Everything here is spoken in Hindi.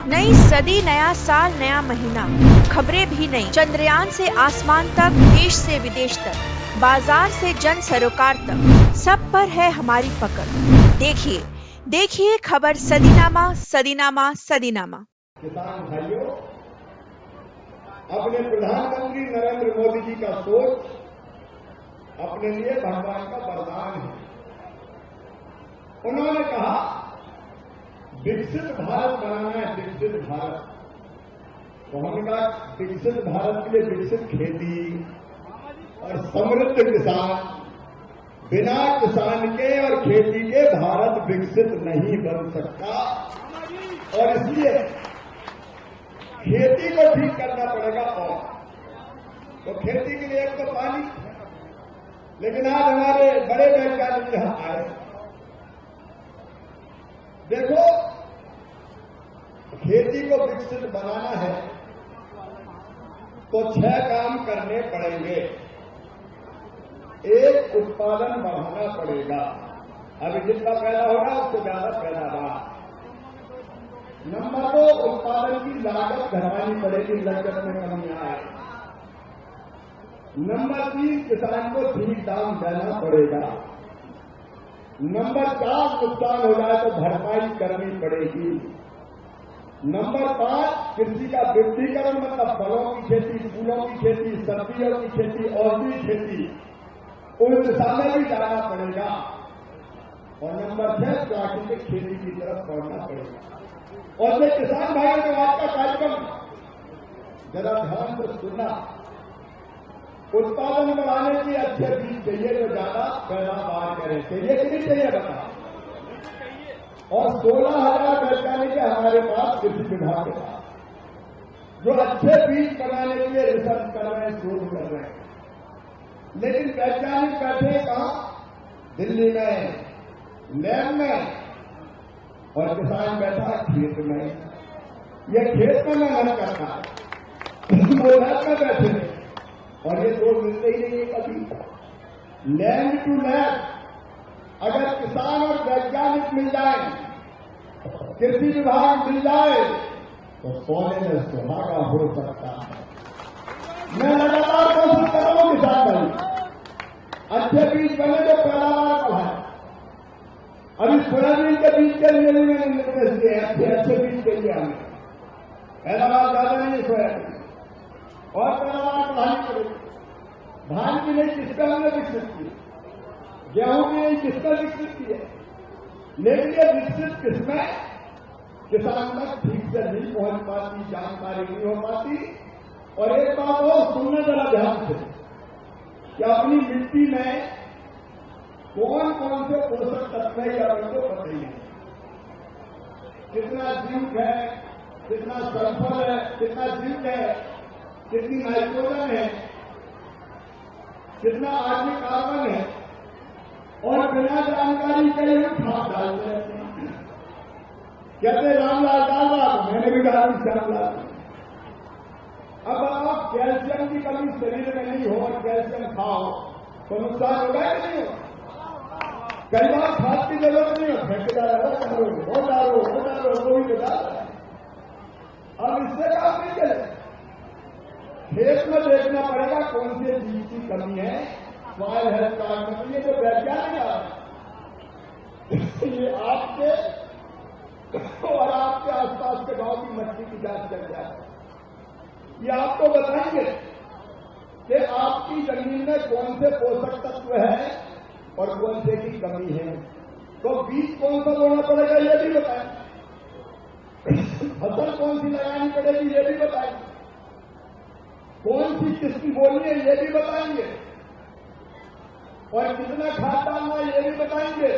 नई सदी, नया साल, नया महीना, खबरें भी नई। चंद्रयान से आसमान तक, देश से विदेश तक, बाजार से जन सरोकार तक, सब पर है हमारी पकड़। देखिए देखिए खबर सदीनामा सदीनामा सदीनामा। किसान भाइयों, अपने प्रधानमंत्री नरेंद्र मोदी जी का सोच अपने लिए भगवान का वरदान है। उन्होंने कहा विकसित भारत बनाना है, विकसित भारत। तो हमने कहा विकसित भारत के लिए विकसित खेती और समृद्ध किसान, बिना किसान के और खेती के भारत विकसित नहीं बन सकता। और इसलिए खेती को ठीक करना पड़ेगा। और तो खेती के लिए एक तो पानी, लेकिन आज हमारे बड़े वैज्ञानिक यहां आए। देखो, खेती को विकसित बनाना है तो 6 काम करने पड़ेंगे। एक, उत्पादन बढ़ाना पड़ेगा। अभी जितना पैदा होगा उससे ज्यादा पैदावार। नंबर 2, उत्पादन की लागत घटानी पड़ेगी, लागत में कमी आए। नंबर 3, किसान को ठीक दाम देना पड़ेगा। नंबर 4, नुकसान हो जाए तो भरपाई करनी पड़ेगी। नंबर 5, कृषि का वृद्धिकरण, मतलब फलों की खेती, फूलों की खेती, सब्जियों की खेती, औषधि खेती, उस दिशा में भी जाना पड़ेगा। और नंबर 6, प्राकृतिक खेती की तरफ बढ़ना पड़ेगा। और ये किसान भाइयों को आपका कार्यक्रम जरा ध्यान से सुनना। उत्पादन बढ़ाने के लिए अच्छे बीज चाहिए तो ज्यादा पैदावार करें, चाहिए कि नहीं चाहिए बता। और 16,000 वैज्ञानिक है हमारे पास कृषि विभाग के पास, जो अच्छे बीज बनाने के लिए रिसर्च कर रहे हैं, शोध कर रहे हैं। लेकिन वैज्ञानिक बैठे कहां? दिल्ली में लैब में, और किसान बैठा खेत में। यह खेत में मेहनत करता है, वो लैब में बैठे, और ये दो मिलते ही नहीं है कभी। लैंड टू लैब अगर किसान और वैज्ञानिक मिल जाए, कृषि विभाग मिल जाए, तो सोने में सुहागा हो सकता है। मैं लगातार कोशिश कर रहा हूं किसान भाई, अच्छे बीज बने तो पैदावार बढ़ाए। अभी सोयाबीन के बीज के लिए भी मैंने निर्देश दिए, अच्छे बीज के लिए हमें पैदावार ज्यादा नहीं सोयाबीन, और पैदावार बढ़ानी पड़ेगी। धान की नहीं किसका हमने विकसित की, गेहूं की नहीं किसका विकसित की है, लेकिन ये विकसित किसमें किसान तक ठीक से नहीं पहुंच पाती, जानकारी नहीं हो पाती। और एक बात और सुनने जरा ध्यान से कि अपनी मिट्टी में कौन कौन से पोषक तत्व है, या उनको पता ही है। कितना जिंक है, कितना सल्फर है, कितना जिंक है, कितनी नाइट्रोजन है, कितना आर्मी कार्बन है, और बिना जानकारी के लिए खाद डालते रहते हैं। कहते रामलाल डाल, मैंने भी कहा रामलाल। अब आप कैल्शियम की कमी शरीर में नहीं हो और कैल्शियम खाओ तो नुकसान होगा कि नहीं होगा? कई बार खाद की जरूरत नहीं हो, फेंक डालो, वो डालो, वो भी डाल। अब इससे काम नहीं चले। खेत में देखना पड़ेगा कौन से चीज की कमी है, सॉइल हेल्थ कार्ड में। ये जो वैज्ञानिक ये आपके और आपके आसपास के गांव की मट्टी की जांच कर जाए, ये आपको बताएंगे कि आपकी जमीन में कौन से पोषक तत्व है और कौन से की कमी है। तो बीज कौन सा बोना पड़ेगा ये भी बताएं, फसल कौन सी लगानी पड़ेगी ये भी बताएं, कौन सी किसकी बोनी है ये भी बताएंगे, और कितना खाद डालना है ये भी बताएंगे।